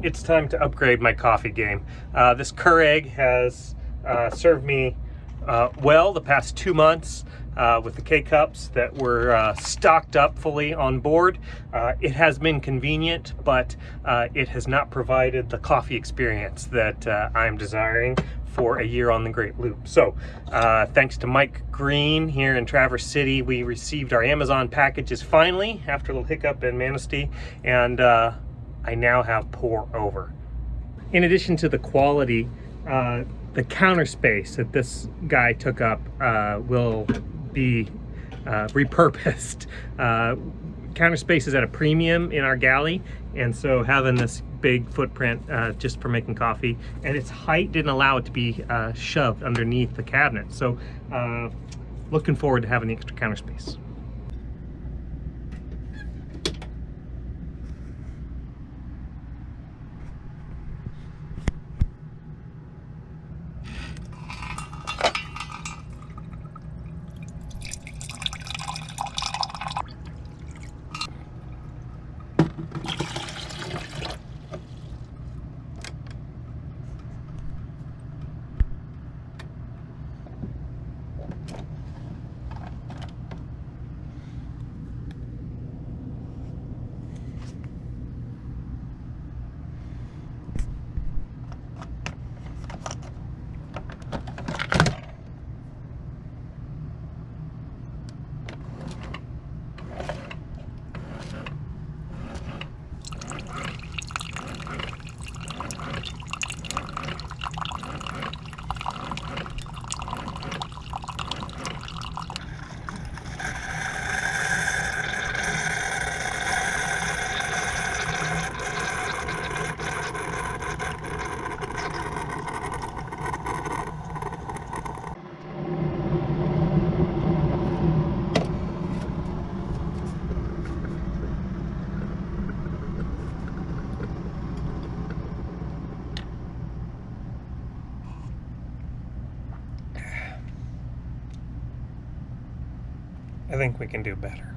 it's time to upgrade my coffee game. This Keurig has served me well the past 2 months with the K-Cups that were stocked up fully on board. It has been convenient, but it has not provided the coffee experience that I'm desiring for a year on the Great Loop. So thanks to Mike Green here in Traverse City, we received our Amazon packages finally after a little hiccup in Manistee, and I now have pour over. In addition to the quality, the counter space that this guy took up will be repurposed. Counter space is at a premium in our galley, and so having this big footprint just for making coffee, and its height didn't allow it to be shoved underneath the cabinet. So looking forward to having the extra counter space. I think we can do better.